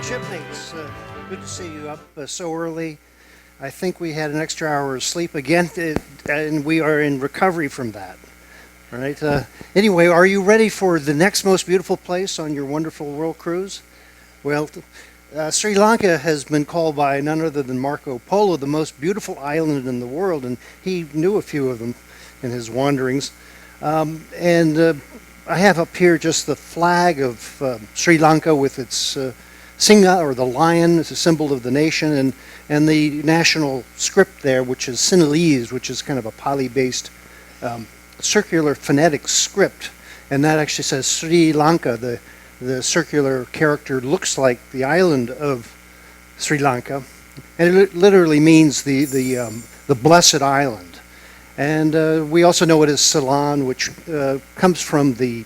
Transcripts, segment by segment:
Shipmates, good to see you up so early. I think we had an extra hour of sleep again, and we are in recovery from that. All right. Anyway, are you ready for the next most beautiful place on your wonderful world cruise? Well, Sri Lanka has been called by none other than Marco Polo the most beautiful island in the world, and he knew a few of them in his wanderings. And I have up here just the flag of Sri Lanka with its Singa, or the lion, is a symbol of the nation, and the national script there, which is Sinhalese, which is kind of a Pali-based circular phonetic script, and that actually says Sri Lanka. The circular character looks like the island of Sri Lanka, and it literally means the blessed island. And we also know it as Ceylon, which comes from the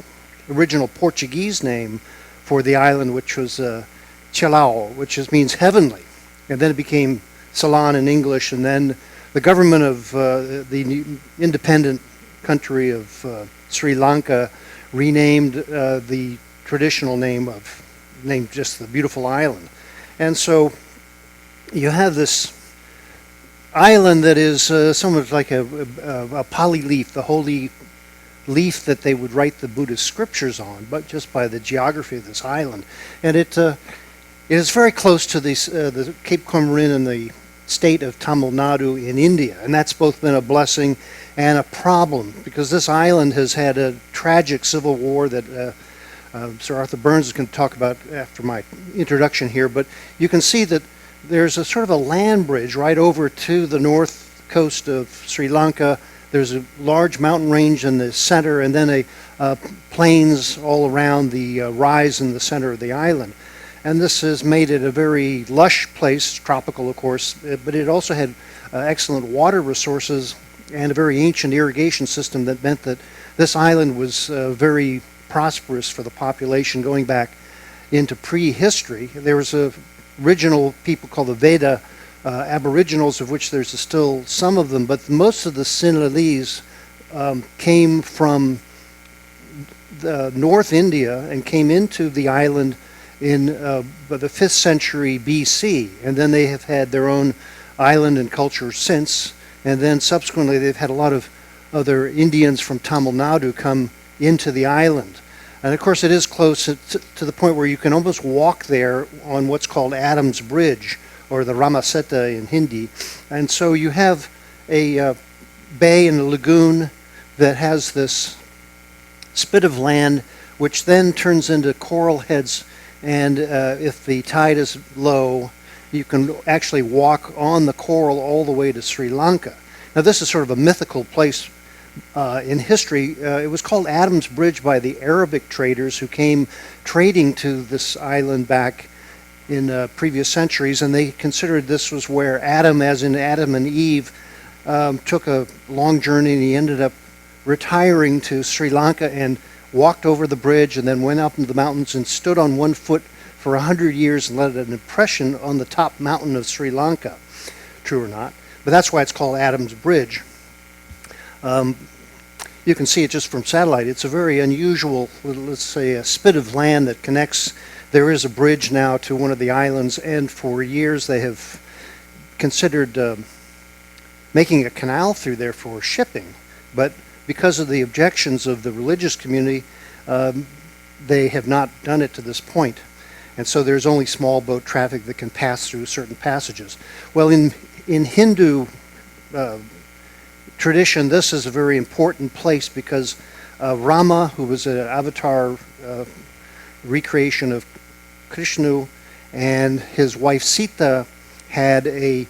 original Portuguese name for the island, which was Chelau, which means heavenly, and then it became Ceylon in English, and then the government of the independent country of Sri Lanka renamed the traditional name just the beautiful island. And so you have this island that is somewhat like a Pali leaf, the holy leaf that they would write the Buddhist scriptures on, but just by the geography of this island. And it is very close to the Cape Comorin in the state of Tamil Nadu in India, and that's both been a blessing and a problem, because this island has had a tragic civil war that Sir Arthur Burns is going to talk about after my introduction here. But you can see that there's a sort of a land bridge right over to the north coast of Sri Lanka. There's a large mountain range in the center, and then plains all around the rise in the center of the island. And this has made it a very lush place, tropical of course, but it also had excellent water resources and a very ancient irrigation system that meant that this island was very prosperous for the population going back into prehistory. There was original people called the Veda Aboriginals, of which there's still some of them, but most of the Sinhalese came from the North India and came into the island in the 5th century BC, and then they have had their own island and culture since, and then subsequently they've had a lot of other Indians from Tamil Nadu come into the island. And of course it is close to the point where you can almost walk there on what's called Adam's Bridge, or the Ramaseta in Hindi. And so you have a bay and a lagoon that has this spit of land, which then turns into coral heads, and if the tide is low, you can actually walk on the coral all the way to Sri Lanka. Now this is sort of a mythical place in history. It was called Adam's Bridge by the Arabic traders who came trading to this island back in previous centuries, and they considered this was where Adam, as in Adam and Eve, took a long journey, and he ended up retiring to Sri Lanka and walked over the bridge and then went up into the mountains and stood on one foot for 100 years and left an impression on the top mountain of Sri Lanka, true or not. But that's why it's called Adam's Bridge. You can see it just from satellite. It's a very unusual, let's say, a spit of land that connects. There is a bridge now to one of the islands, and for years they have considered making a canal through there for shipping. But because of the objections of the religious community, they have not done it to this point. And so there's only small boat traffic that can pass through certain passages. Well, in Hindu tradition, this is a very important place because Rama, who was an avatar recreation of Krishna, and his wife Sita had a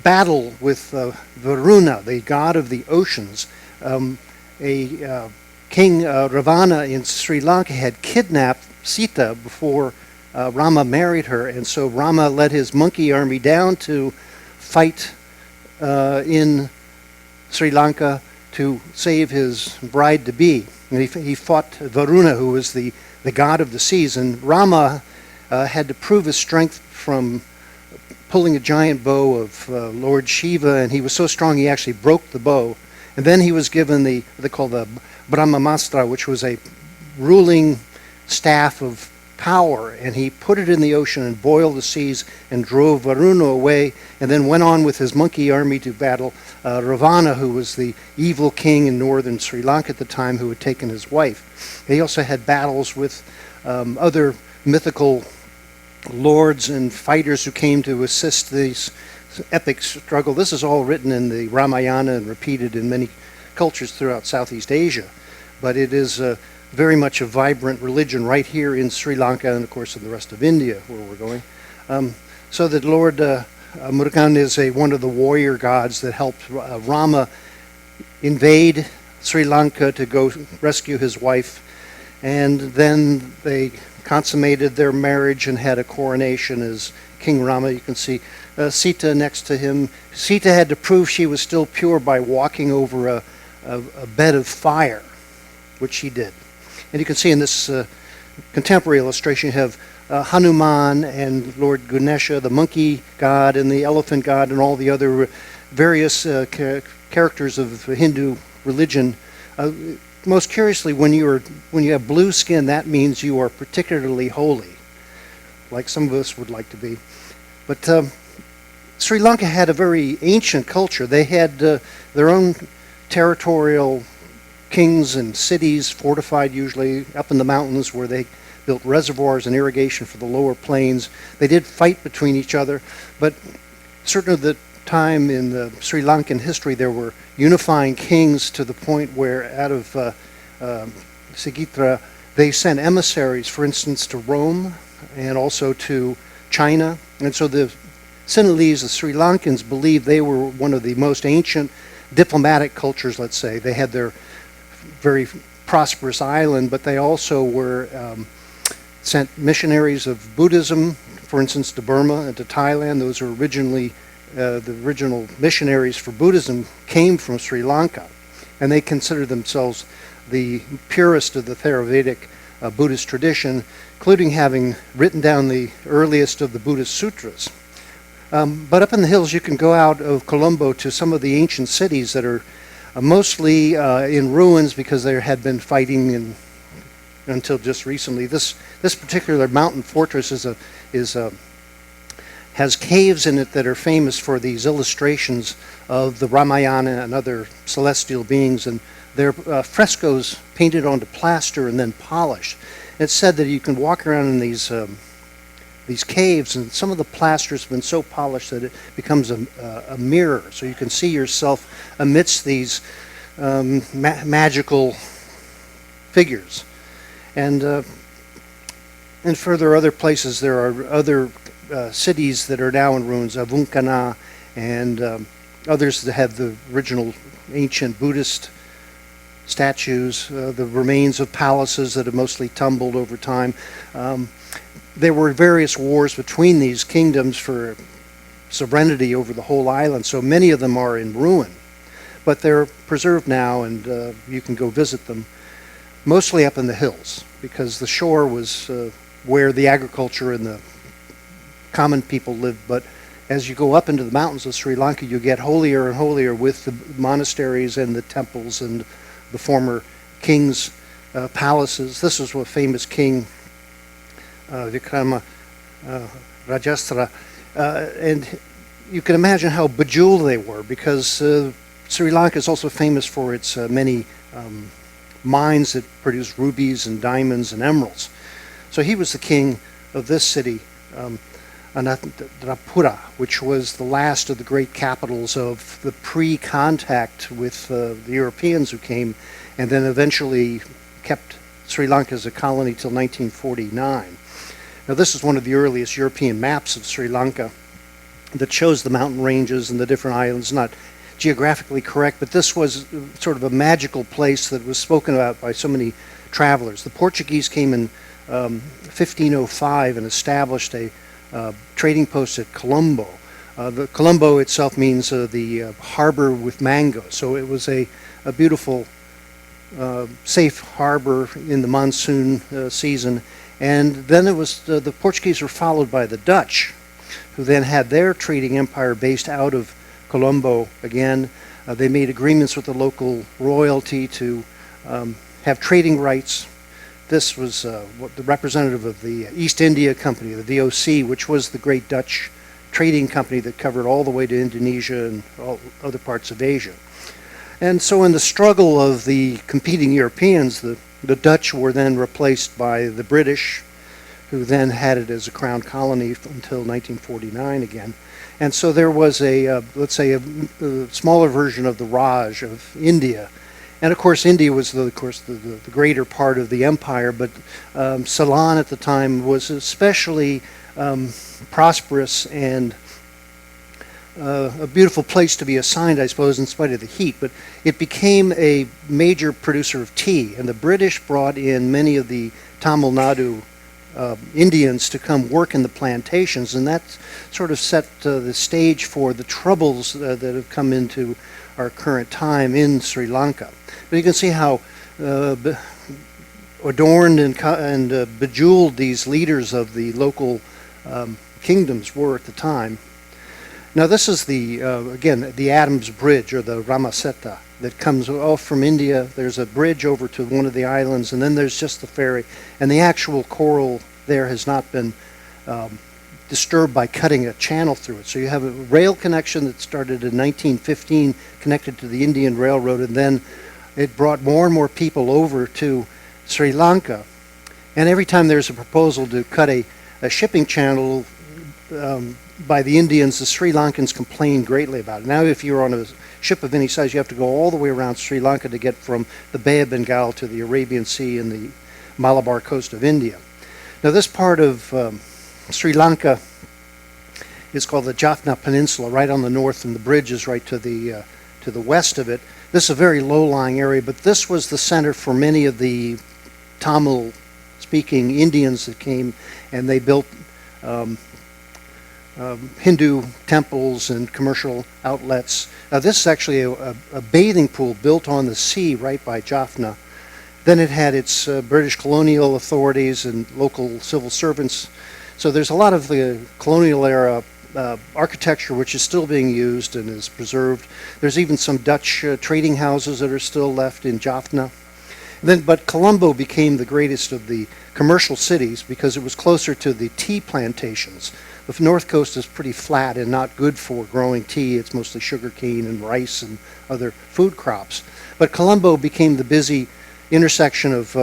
battle with Varuna, the god of the oceans. King Ravana in Sri Lanka had kidnapped Sita before Rama married her, and so Rama led his monkey army down to fight in Sri Lanka to save his bride-to-be. And he fought Varuna, who was the god of the seas, and Rama had to prove his strength from pulling a giant bow of Lord Shiva, and he was so strong he actually broke the bow. And then he was given what they call the Brahmamastra, which was a ruling staff of power, and he put it in the ocean and boiled the seas and drove Varuna away, and then went on with his monkey army to battle Ravana, who was the evil king in northern Sri Lanka at the time who had taken his wife. He also had battles with other mythical lords and fighters who came to assist these epic struggle. This is all written in the Ramayana and repeated in many cultures throughout Southeast Asia, but it is very much a vibrant religion right here in Sri Lanka and of course in the rest of India where we're going. So that Lord Murugan is one of the warrior gods that helped Rama invade Sri Lanka to go rescue his wife, and then they consummated their marriage and had a coronation as King Rama. You can see Sita next to him. Sita had to prove she was still pure by walking over a bed of fire, which she did. And you can see in this contemporary illustration, you have Hanuman and Lord Ganesha, the monkey god, and the elephant god, and all the other various characters of Hindu religion. Most curiously, when you have blue skin, that means you are particularly holy, like some of us would like to be. But Sri Lanka had a very ancient culture. They had their own territorial kings and cities, fortified usually up in the mountains, where they built reservoirs and irrigation for the lower plains. They did fight between each other, but certain of the time in the Sri Lankan history there were unifying kings to the point where out of Sigitra they sent emissaries, for instance, to Rome and also to China. And so the Sinhalese, the Sri Lankans, believed they were one of the most ancient diplomatic cultures, let's say. They had their very prosperous island, but they also were sent missionaries of Buddhism, for instance, to Burma and to Thailand. Those were originally the original missionaries for Buddhism came from Sri Lanka, and they considered themselves the purest of the Theravedic Buddhist tradition, including having written down the earliest of the Buddhist sutras. But up in the hills, you can go out of Colombo to some of the ancient cities that are mostly in ruins because there had been fighting until just recently. This particular mountain fortress has caves in it that are famous for these illustrations of the Ramayana and other celestial beings, and they're frescoes painted onto plaster and then polished. It's said that you can walk around in these caves, and some of the plaster has been so polished that it becomes a mirror, so you can see yourself amidst these magical figures. And further other places, there are other cities that are now in ruins, Vunkana and others that have the original ancient Buddhist statues, the remains of palaces that have mostly tumbled over time. There were various wars between these kingdoms for sovereignty over the whole island, so many of them are in ruin. But they're preserved now, and you can go visit them, mostly up in the hills, because the shore was where the agriculture and the common people lived. But as you go up into the mountains of Sri Lanka, you get holier and holier with the monasteries and the temples and the former kings' palaces. This was a famous king, Vikrama Rajastra, and you can imagine how bejeweled they were, because Sri Lanka is also famous for its many mines that produce rubies and diamonds and emeralds. So he was the king of this city, Anuradhapura, which was the last of the great capitals of the pre-contact with the Europeans who came, and then eventually kept Sri Lanka as a colony till 1949. Now this is one of the earliest European maps of Sri Lanka that shows the mountain ranges and the different islands. Not geographically correct, but this was sort of a magical place that was spoken about by so many travelers. The Portuguese came in 1505 and established a trading post at Colombo. The Colombo itself means the harbor with mangoes, so it was a beautiful, safe harbor in the monsoon season. And then it was the Portuguese were followed by the Dutch, who then had their trading empire based out of Colombo again. They made agreements with the local royalty to have trading rights. this was what the representative of the East India Company, the VOC, which was the great Dutch trading company that covered all the way to Indonesia and all other parts of Asia. And so in the struggle of the competing Europeans, the Dutch were then replaced by the British, who then had it as a crown colony until 1949 again. And so there was let's say, a smaller version of the Raj of India. And of course, India was, the greater part of the empire, but Ceylon at the time was especially prosperous and a beautiful place to be assigned, I suppose, in spite of the heat. But it became a major producer of tea, and the British brought in many of the Tamil Nadu Indians to come work in the plantations, and that sort of set the stage for the troubles that have come into our current time in Sri Lanka. But you can see how adorned and bejeweled these leaders of the local kingdoms were at the time. Now this is again, the Adams Bridge, or the Ramaseta, that comes off from India. There's a bridge over to one of the islands, and then there's just the ferry. And the actual coral there has not been disturbed by cutting a channel through it. So you have a rail connection that started in 1915, connected to the Indian Railroad, and then it brought more and more people over to Sri Lanka. And every time there's a proposal to cut a shipping channel by the Indians, the Sri Lankans complain greatly about it. Now if you're on a ship of any size, you have to go all the way around Sri Lanka to get from the Bay of Bengal to the Arabian Sea and the Malabar coast of India. Now this part of Sri Lanka is called the Jaffna Peninsula, right on the north, and the bridge is right to the west of it. This is a very low-lying area, but this was the center for many of the Tamil-speaking Indians that came, and they built Hindu temples and commercial outlets. This is actually a bathing pool built on the sea right by Jaffna. Then it had its British colonial authorities and local civil servants. So there's a lot of the colonial era architecture which is still being used and is preserved. There's even some Dutch trading houses that are still left in Jaffna. But Colombo became the greatest of the commercial cities because it was closer to the tea plantations. The north coast is pretty flat and not good for growing tea. It's mostly sugarcane and rice and other food crops. But Colombo became the busy intersection of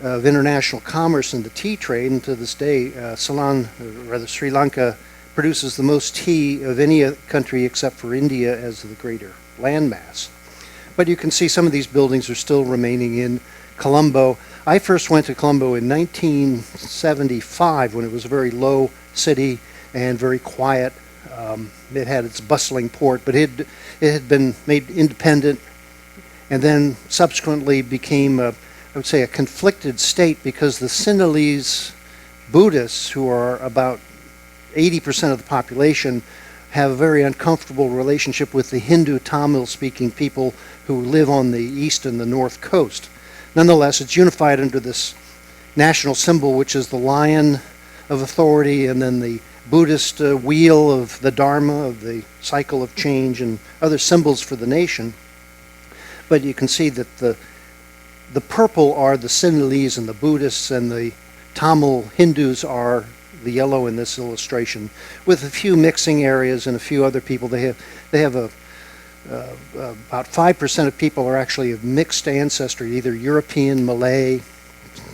international commerce and the tea trade, and to this day, Sri Lanka produces the most tea of any country except for India as the greater landmass. But you can see some of these buildings are still remaining in Colombo. I first went to Colombo in 1975 when it was a very low city and very quiet. It had its bustling port, but it had been made independent and then subsequently became, I would say, a conflicted state because the Sinhalese Buddhists, who are about 80% of the population, have a very uncomfortable relationship with the Hindu Tamil-speaking people who live on the east and the north coast. Nonetheless, it's unified under this national symbol, which is the lion of authority, and then the Buddhist wheel of the Dharma, of the cycle of change, and other symbols for the nation. But you can see that the purple are the Sinhalese and the Buddhists, and the Tamil Hindus are the yellow in this illustration, with a few mixing areas and a few other people. They have about 5% of people are actually of mixed ancestry, either European, Malay,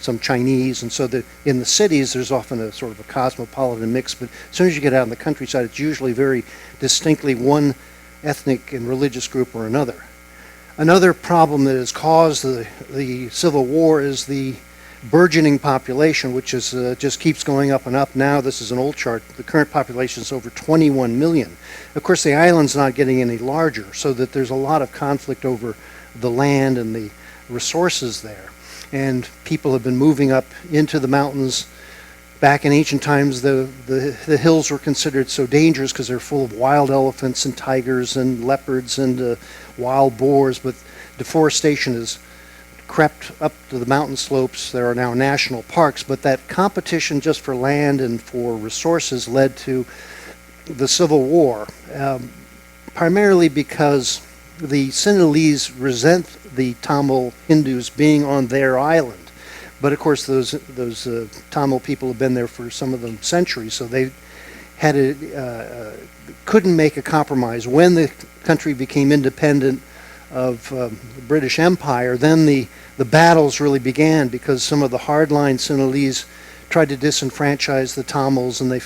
some Chinese, and so in the cities there's often a sort of a cosmopolitan mix, but as soon as you get out in the countryside it's usually very distinctly one ethnic and religious group or another. Another problem that has caused the Civil War is the burgeoning population, which is just keeps going up and up. Now, this is an old chart. The current population is over 21 million. Of course, the island's not getting any larger, so that there's a lot of conflict over the land and the resources there. And people have been moving up into the mountains. Back in ancient times, the hills were considered so dangerous because they're full of wild elephants and tigers and leopards and wild boars, but deforestation has crept up to the mountain slopes. There are now national parks, but that competition just for land and for resources led to the Civil War, primarily because the Sinhalese resent the Tamil Hindus being on their island. But of course, those Tamil people have been there for some of them centuries, so they had couldn't make a compromise. When the country became independent of the British Empire, then the battles really began, because some of the hardline Sinhalese tried to disenfranchise the Tamils, and they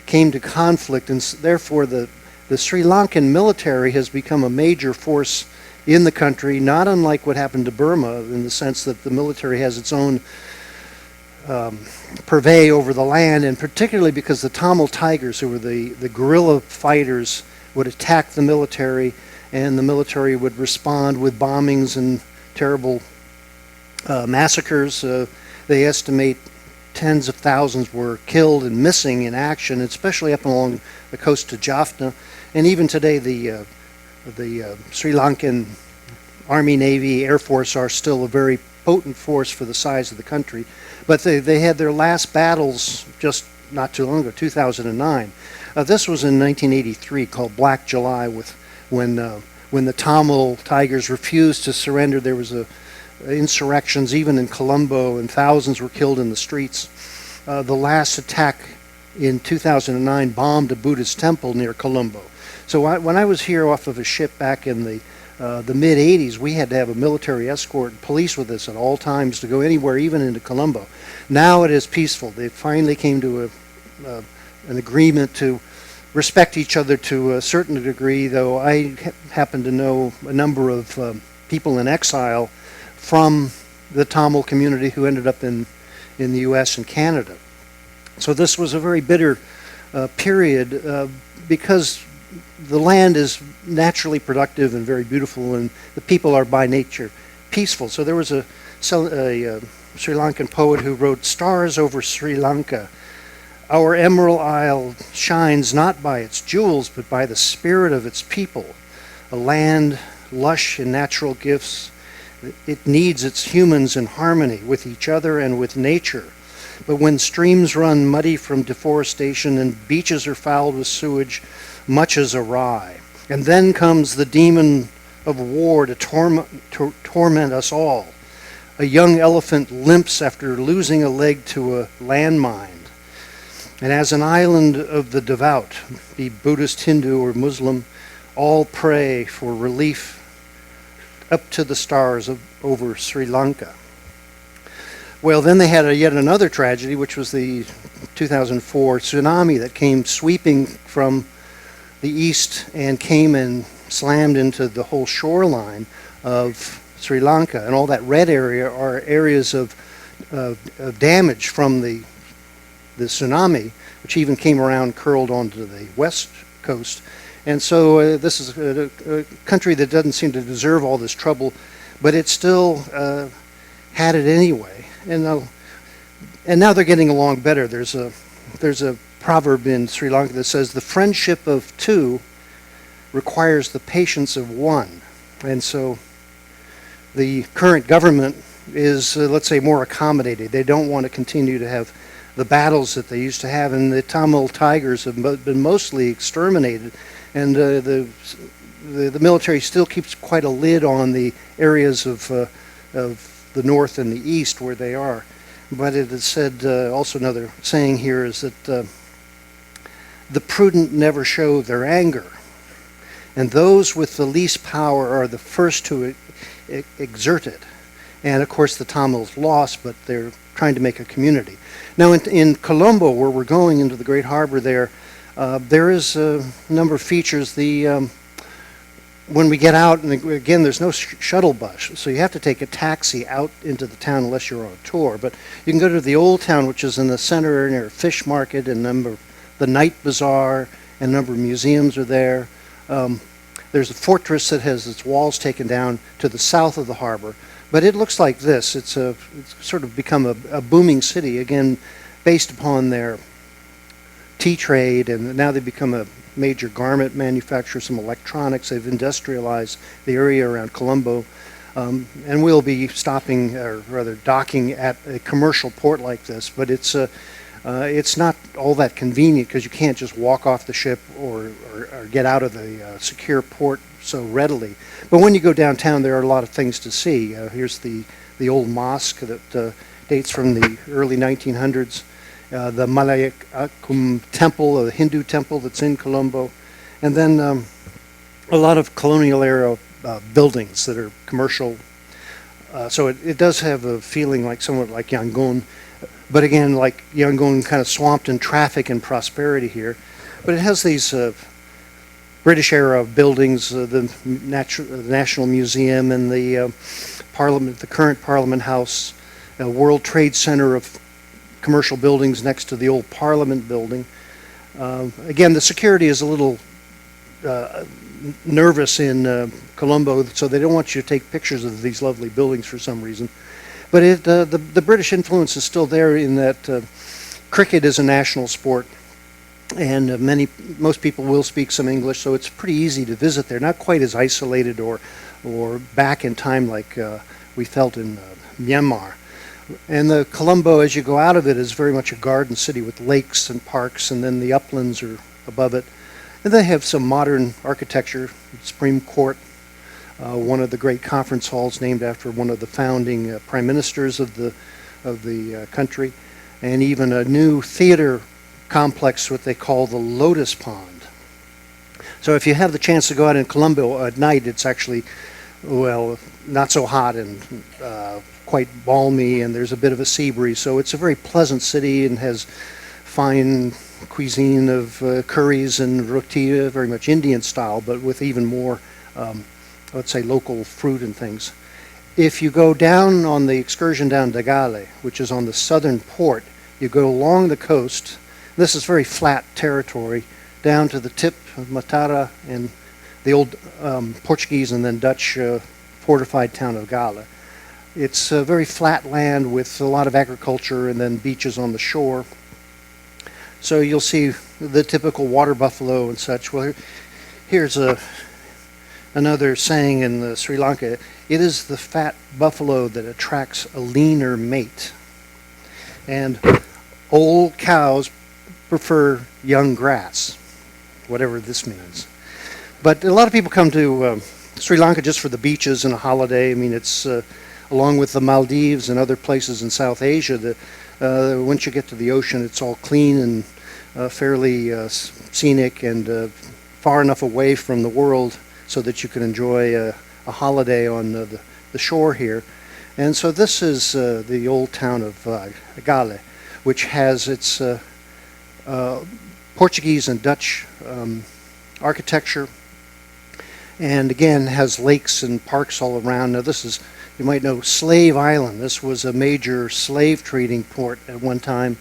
came to conflict, and therefore the Sri Lankan military has become a major force in the country, not unlike what happened to Burma, in the sense that the military has its own purvey over the land, and particularly because the Tamil Tigers, who were the guerrilla fighters, would attack the military, and the military would respond with bombings and terrible massacres. They estimate tens of thousands were killed and missing in action, especially up along the coast to Jaffna. And even today, the Sri Lankan Army, Navy, Air Force are still a very potent force for the size of the country. But they had their last battles just not too long ago, 2009. This was in 1983, called Black July, when the Tamil Tigers refused to surrender. There was insurrections even in Colombo, and thousands were killed in the streets. The last attack in 2009 bombed a Buddhist temple near Colombo. So when I was here off of a ship back in the mid-'80s, we had to have a military escort and police with us at all times to go anywhere, even into Colombo. Now it is peaceful. They finally came to an agreement to respect each other to a certain degree, though I happen to know a number of people in exile from the Tamil community who ended up in the U.S. and Canada. So this was a very bitter period because the land is naturally productive and very beautiful, and the people are by nature peaceful. So there was a Sri Lankan poet who wrote, "Stars over Sri Lanka, our emerald isle shines not by its jewels, but by the spirit of its people. A land lush in natural gifts, it needs its humans in harmony with each other and with nature. But when streams run muddy from deforestation and beaches are fouled with sewage, much is awry. And then comes the demon of war to torment us all. A young elephant limps after losing a leg to a landmine. And as an island of the devout, be Buddhist, Hindu, or Muslim, all pray for relief up to the stars over Sri Lanka." Well, then they had yet another tragedy, which was the 2004 tsunami that came sweeping from the east and came and slammed into the whole shoreline of Sri Lanka. And all that red area are areas of damage from the tsunami, which even came around, curled onto the west coast. And so this is a country that doesn't seem to deserve all this trouble, but it still had it anyway. And now they're getting along better. There's a proverb in Sri Lanka that says, "The friendship of two requires the patience of one." And so the current government is, let's say, more accommodating. They don't want to continue to have the battles that they used to have, and the Tamil Tigers have been mostly exterminated, and the military still keeps quite a lid on the areas of the north and the east where they are. But it is said, also another saying here is that the prudent never show their anger, and those with the least power are the first to exert it. And of course the Tamils lost, but they're trying to make a community. Now in Colombo, where we're going into the Great Harbor there is a number of features. When we get out, and again, there's no shuttle bus, so you have to take a taxi out into the town unless you're on a tour. But you can go to the old town, which is in the center near a fish market, and the night bazaar, and a number of museums are there. There's a fortress that has its walls taken down to the south of the harbor. But it looks like this. It's sort of become a booming city, again, based upon their tea trade, and now they've become a major garment manufacturer, some electronics. They've industrialized the area around Colombo. And we'll be stopping, or rather docking, at a commercial port like this. But it's not all that convenient, because you can't just walk off the ship or get out of the secure port so readily. But when you go downtown, there are a lot of things to see. Here's the old mosque that dates from the early 1900s. The Malayakum temple, a Hindu temple that's in Colombo, and then a lot of colonial era buildings that are commercial. So it does have a feeling like somewhat like Yangon, but again, like Yangon, kind of swamped in traffic and prosperity here. But it has these British era buildings, the National Museum and the Parliament, the current Parliament House, World Trade Center of commercial buildings next to the old Parliament building. Again, the security is a little nervous in Colombo, so they don't want you to take pictures of these lovely buildings for some reason. But the British influence is still there in that cricket is a national sport, and most people will speak some English, so it's pretty easy to visit there. Not quite as isolated or back in time like we felt in Myanmar. And the Colombo, as you go out of it, is very much a garden city with lakes and parks, and then the uplands are above it. And they have some modern architecture, Supreme Court, one of the great conference halls named after one of the founding prime ministers of the country, and even a new theater complex, what they call the Lotus Pond. So if you have the chance to go out in Colombo at night, it's actually, well, not so hot and quite balmy, and there's a bit of a sea breeze. So it's a very pleasant city and has fine cuisine of curries and roti, very much Indian style, but with even more, let's say, local fruit and things. If you go down on the excursion down Dagale, which is on the southern port, you go along the coast. This is very flat territory, down to the tip of Matara and the old Portuguese and then Dutch fortified town of Gala. It's very flat land with a lot of agriculture and then beaches on the shore. So you'll see the typical water buffalo and such. Well, here's another saying in Sri Lanka. It is the fat buffalo that attracts a leaner mate. And old cows prefer young grass, whatever this means. But a lot of people come to Sri Lanka just for the beaches and a holiday. I mean, it's along with the Maldives and other places in South Asia that once you get to the ocean, it's all clean and fairly scenic and far enough away from the world so that you can enjoy a holiday on the shore here. And so this is the old town of Gale, which has its Portuguese and Dutch architecture, and again has lakes and parks all around. Now this is, you might know, Slave Island. This was a major slave trading port at one time,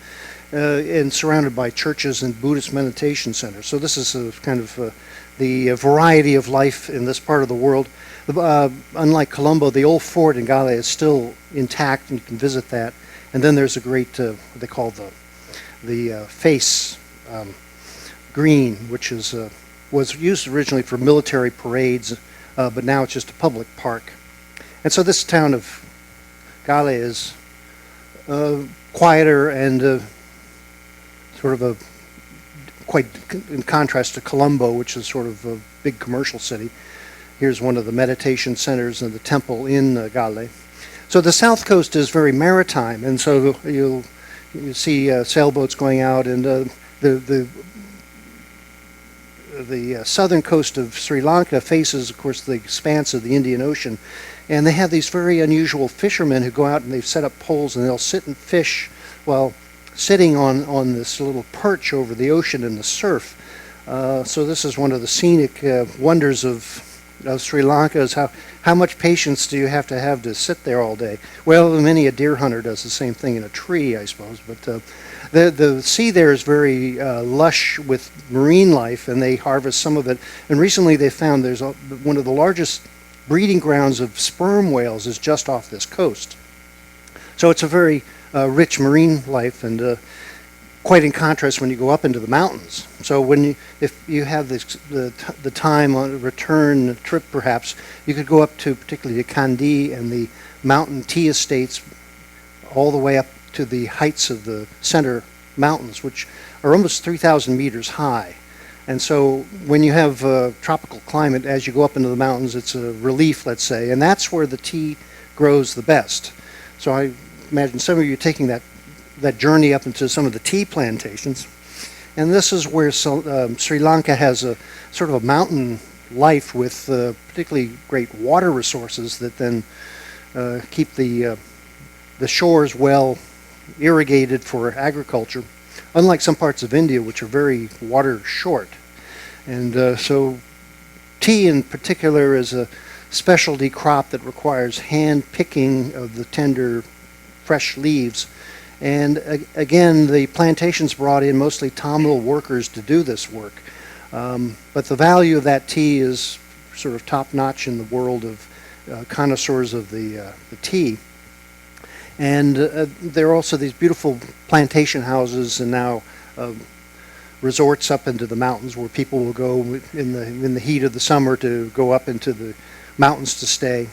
and surrounded by churches and Buddhist meditation centers. So this is kind of the variety of life in this part of the world. Unlike Colombo, the old fort in Gale is still intact, and you can visit that. And then there's a great, what they call the face green, which was used originally for military parades, but now it's just a public park. And so this town of Gale is quieter and sort of a quite in contrast to Colombo, which is sort of a big commercial city. Here's one of the meditation centers and the temple in Gale. So the south coast is very maritime, and so you see sailboats going out, and the southern coast of Sri Lanka faces, of course, the expanse of the Indian Ocean, and they have these very unusual fishermen who go out and they've set up poles and they'll sit and fish while sitting on this little perch over the ocean in the surf. So this is one of the scenic wonders of Sri Lanka, is how much patience do you have to sit there all day? Well, many a deer hunter does the same thing in a tree, I suppose, but the sea there is very lush with marine life, and they harvest some of it. And recently they found there's one of the largest breeding grounds of sperm whales is just off this coast. So it's a very rich marine life, and quite in contrast when you go up into the mountains. So if you have the time on a return trip, perhaps you could go up to particularly to Kandy and the mountain tea estates, all the way up to the heights of the center mountains, which are almost 3,000 meters high. And so when you have a tropical climate, as you go up into the mountains, it's a relief, let's say, and that's where the tea grows the best. So I imagine some of you taking that journey up into some of the tea plantations. And this is where Sri Lanka has a sort of a mountain life with particularly great water resources that then keep the shores well irrigated for agriculture, unlike some parts of India, which are very water short. And so tea in particular is a specialty crop that requires hand picking of the tender, fresh leaves. And again, the plantations brought in mostly Tamil workers to do this work. But the value of that tea is sort of top-notch in the world of connoisseurs of the tea. And there are also these beautiful plantation houses and now resorts up into the mountains where people will go in the heat of the summer to go up into the mountains to stay.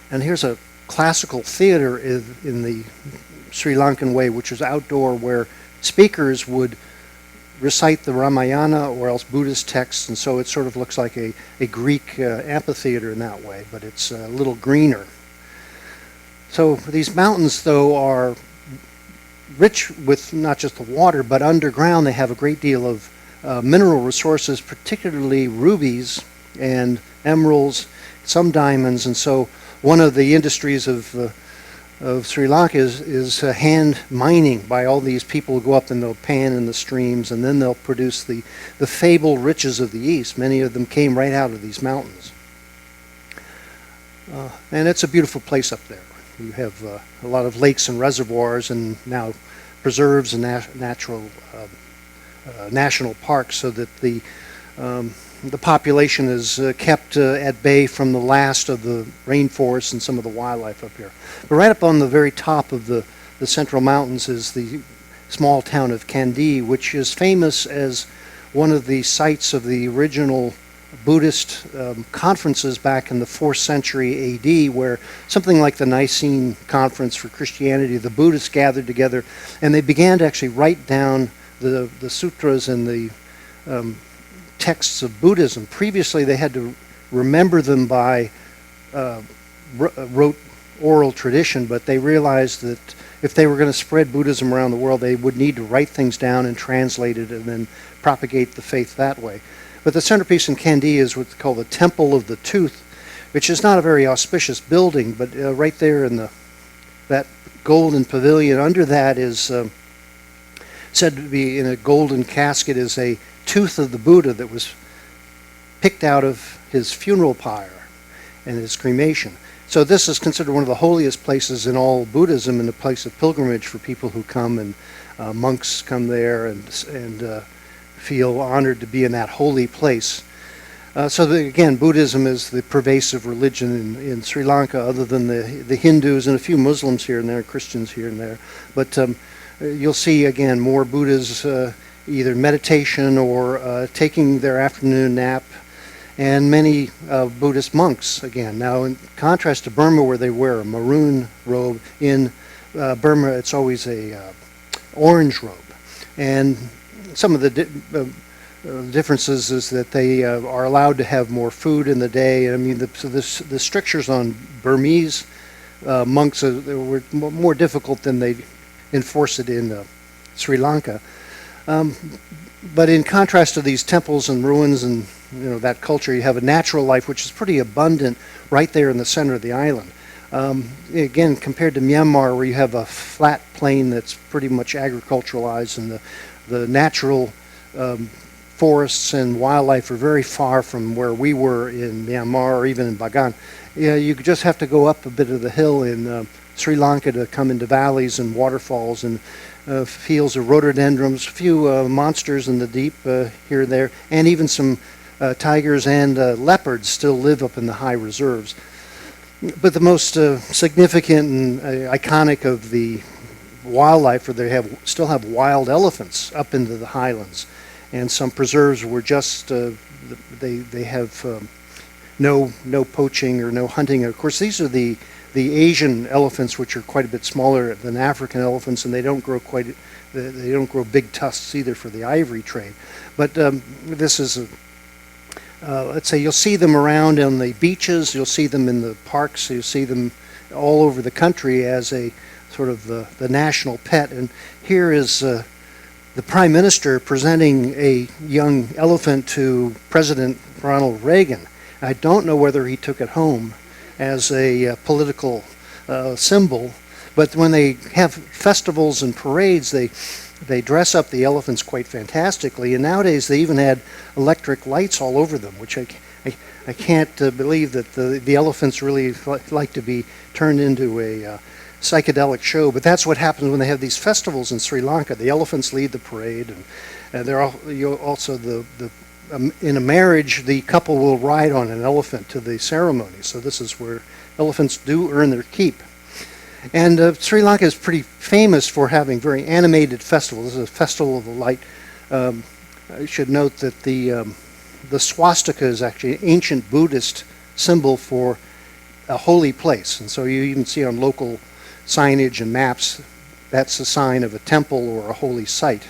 And here's a classical theater in the Sri Lankan way, which was outdoor, where speakers would recite the Ramayana or else Buddhist texts, and so it sort of looks like a Greek amphitheater in that way, but it's a little greener. So these mountains, though, are rich with not just the water, but underground they have a great deal of mineral resources, particularly rubies and emeralds, some diamonds, and so one of the industries of Sri Lanka is hand mining by all these people who go up and they'll pan in the streams, and then they'll produce the fabled riches of the East. Many of them came right out of these mountains. And it's a beautiful place up there. You have a lot of lakes and reservoirs and now preserves and natural national parks, so that the population is kept at bay from the last of the rainforests and some of the wildlife up here. But right up on the very top of the central mountains is the small town of Kandy, which is famous as one of the sites of the original Buddhist conferences back in the 4th century AD, where something like the Nicene Conference for Christianity, the Buddhists gathered together and they began to actually write down the sutras and the texts of Buddhism. Previously they had to remember them by rote oral tradition, but they realized that if they were going to spread Buddhism around the world, they would need to write things down and translate it and then propagate the faith that way. But the centerpiece in Kandy is what's called the Temple of the Tooth, which is not a very auspicious building, but right there in that golden pavilion, under that is said to be in a golden casket is a tooth of the Buddha that was picked out of his funeral pyre and his cremation. So this is considered one of the holiest places in all Buddhism, and a place of pilgrimage for people who come, and monks come there and feel honored to be in that holy place. Again, Buddhism is the pervasive religion in Sri Lanka, other than the Hindus and a few Muslims here and there, Christians here and there. But you'll see, again, more Buddhas either meditation or taking their afternoon nap, and many Buddhist monks, again. Now, in contrast to Burma, where they wear a maroon robe, in Burma it's always a orange robe. And some of the differences is that they are allowed to have more food in the day. I mean, the strictures on Burmese monks were more difficult than they enforce it in Sri Lanka. But in contrast to these temples and ruins and that culture, you have a natural life which is pretty abundant right there in the center of the island. Again, compared to Myanmar, where you have a flat plain that's pretty much agriculturalized, and the natural forests and wildlife are very far from where we were in Myanmar or even in Bagan. You just have to go up a bit of the hill in Sri Lanka to come into valleys and waterfalls and fields of rhododendrons, a few monsters in the deep here and there, and even some tigers and leopards still live up in the high reserves. But the most significant and iconic of the wildlife, or they still have wild elephants up into the highlands, and some preserves were just they have no poaching or no hunting. Of course, these are the Asian elephants, which are quite a bit smaller than African elephants, and they don't grow big tusks either for the ivory trade. But this is let's say you'll see them around on the beaches, you'll see them in the parks, you'll see them all over the country as a sort of the national pet. And here is the Prime Minister presenting a young elephant to President Ronald Reagan. I don't know whether he took it home as a political symbol, but when they have festivals and parades, they dress up the elephants quite fantastically, and nowadays they even had electric lights all over them, which I can't believe that the elephants really like to be turned into a psychedelic show. But that's what happens when they have these festivals in Sri Lanka. The elephants lead the parade, and they're also in a marriage, the couple will ride on an elephant to the ceremony. So this is where elephants do earn their keep. And Sri Lanka is pretty famous for having very animated festivals. This is a festival of the light. I should note that the swastika is actually an ancient Buddhist symbol for a holy place. And so you even see on local signage and maps, that's a sign of a temple or a holy site.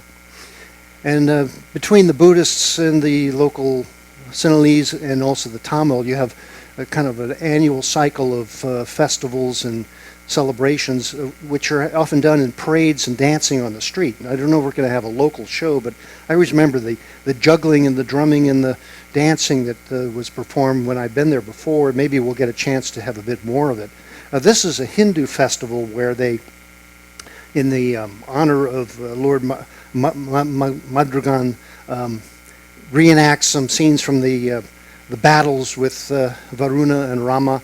And between the Buddhists and the local Sinhalese and also the Tamil, you have a kind of an annual cycle of festivals and celebrations, which are often done in parades and dancing on the street. I don't know if we're going to have a local show, but I always remember the juggling and the drumming and the dancing that was performed when I've been there before. Maybe we'll get a chance to have a bit more of it. This is a Hindu festival where they, in the honor of Lord Madrugan, reenact some scenes from the battles with Varuna and Rama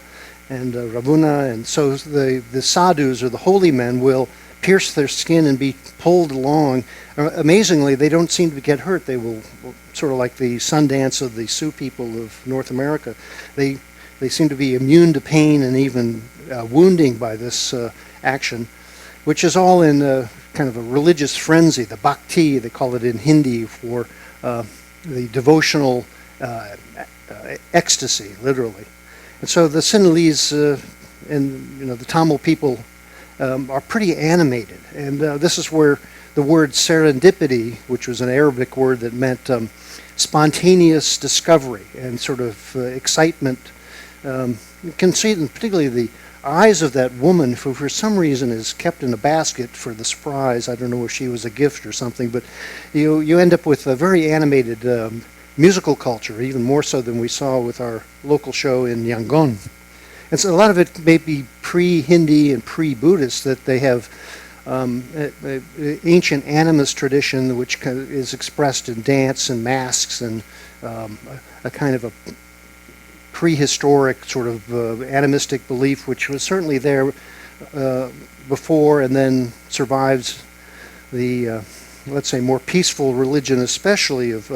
and Ravuna, and so the sadhus, or the holy men, will pierce their skin and be pulled along. Amazingly, they don't seem to get hurt. They will, sort of like the sun dance of the Sioux people of North America, they seem to be immune to pain and even wounding by this action, which is all in kind of a religious frenzy, the bhakti, they call it in Hindi, for the devotional ecstasy, literally. And so the Sinhalese and the Tamil people are pretty animated, and this is where the word serendipity, which was an Arabic word that meant spontaneous discovery and sort of excitement. You can see it in particularly the eyes of that woman, who for some reason is kept in a basket for the surprise. I don't know if she was a gift or something, but you end up with a very animated musical culture, even more so than we saw with our local show in Yangon. And so a lot of it may be pre-Hindi and pre-Buddhist, that they have ancient animist tradition which is expressed in dance and masks and a kind of a prehistoric sort of animistic belief, which was certainly there before and then survives the, let's say, more peaceful religion, especially of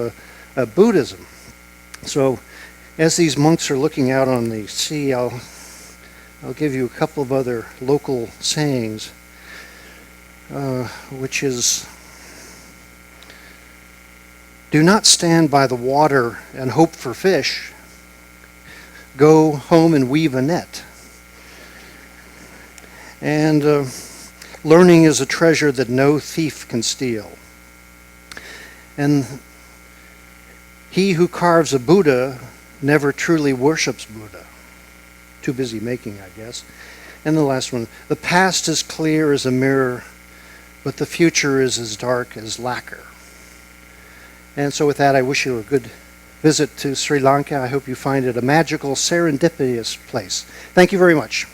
Buddhism. So as these monks are looking out on the sea, I'll give you a couple of other local sayings, which is, do not stand by the water and hope for fish. Go home and weave a net. And learning is a treasure that no thief can steal. And he who carves a Buddha never truly worships Buddha. Too busy making, I guess. And the last one, the past is clear as a mirror, but the future is as dark as lacquer. And so with that, I wish you a good visit to Sri Lanka. I hope you find it a magical, serendipitous place. Thank you very much.